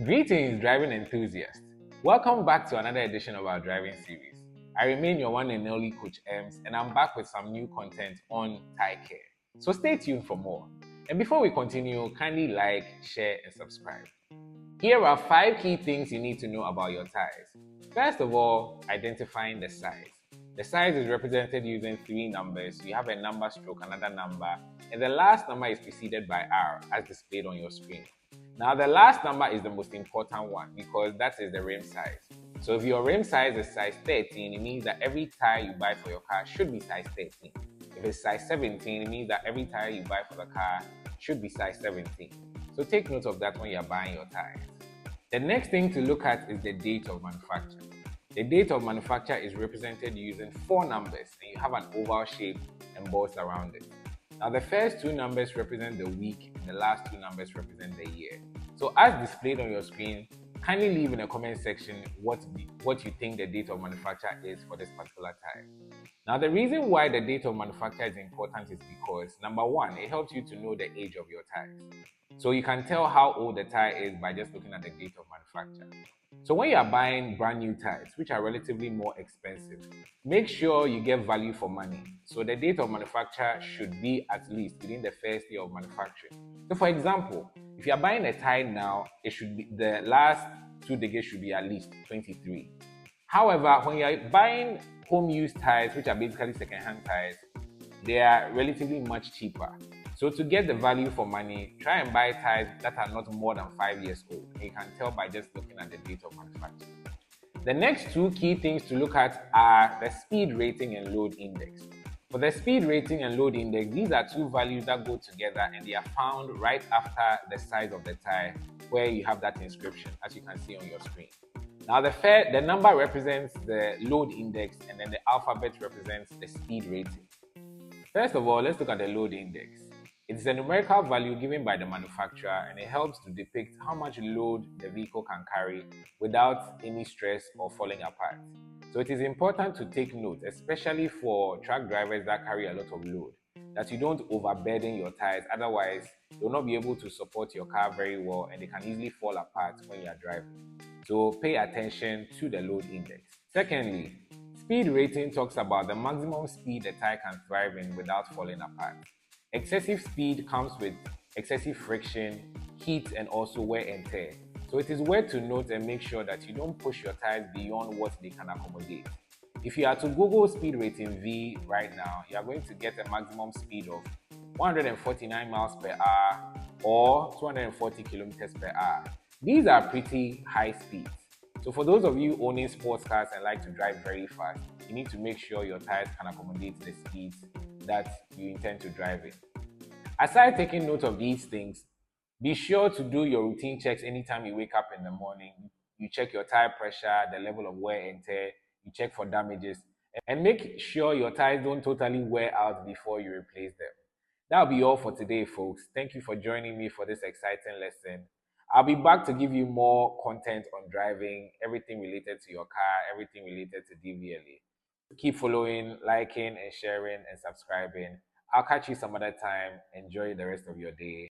Greetings, driving enthusiasts. Welcome back to another edition of our driving series. I remain your one and only Coach Ems, and I'm back with some new content on Tyre Care. So stay tuned for more. And before we continue, kindly like, share, and subscribe. Here are 5 key things you need to know about your tires. First of all, identifying the size. The size is represented using 3 numbers. You have a number stroke another number, and the last number is preceded by R as displayed on your screen. Now, the last number is the most important one because that is the rim size. So if your rim size is size 13, it means that every tire you buy for your car should be size 13. If it's size 17, it means that every tire you buy for the car should be size 17. So take note of that when you're buying your tires. The next thing to look at is the date of manufacture. The date of manufacture is represented using 4 numbers, and you have an oval shape embossed around it. Now, the first 2 numbers represent the week, and the last 2 numbers represent the year. So as displayed on your screen, kindly leave in the comment section what you think the date of manufacture is for this particular tire. Now, the reason why the date of manufacture is important is because, number one, it helps you to know the age of your tires. So you can tell how old the tire is by just looking at the date of manufacture. So when you are buying brand new tires, which are relatively more expensive, make sure you get value for money. So the date of manufacture should be at least within the first year of manufacturing. So for example, if you are buying a tire now, it should be the last 2 decades should be at least 23. However, when you are buying home use tires, which are basically second-hand tires, they are relatively much cheaper. So to get the value for money, try and buy tires that are not more than 5 years old. And you can tell by just looking at the date of manufacture. The next 2 key things to look at are the speed rating and load index. For the speed rating and load index, these are 2 values that go together and they are found right after the size of the tire where you have that inscription, as you can see on your screen. Now the number represents the load index and then the alphabet represents the speed rating. First of all, let's look at the load index. It's a numerical value given by the manufacturer and it helps to depict how much load the vehicle can carry without any stress or falling apart. So it is important to take note, especially for truck drivers that carry a lot of load, that you don't overburden your tires, otherwise you'll not be able to support your car very well and they can easily fall apart when you are driving. So pay attention to the load index. Secondly, speed rating talks about the maximum speed the tire can thrive in without falling apart. Excessive speed comes with excessive friction, heat, and also wear and tear. So it is worth to note and make sure that you don't push your tires beyond what they can accommodate. If you are to Google speed rating V right now, you are going to get a maximum speed of 149 miles per hour or 240 kilometers per hour. These are pretty high speeds. So for those of you owning sports cars and like to drive very fast, you need to make sure your tires can accommodate the speeds that you intend to drive in. Aside taking note of these things, be sure to do your routine checks anytime you wake up in the morning. You check your tire pressure, the level of wear and tear, you check for damages, and make sure your tires don't totally wear out before you replace them. That'll be all for today, folks. Thank you for joining me for this exciting lesson. I'll be back to give you more content on driving, everything related to your car, everything related to DVLA. Keep following, liking, and sharing, and subscribing. I'll catch you some other time. Enjoy the rest of your day.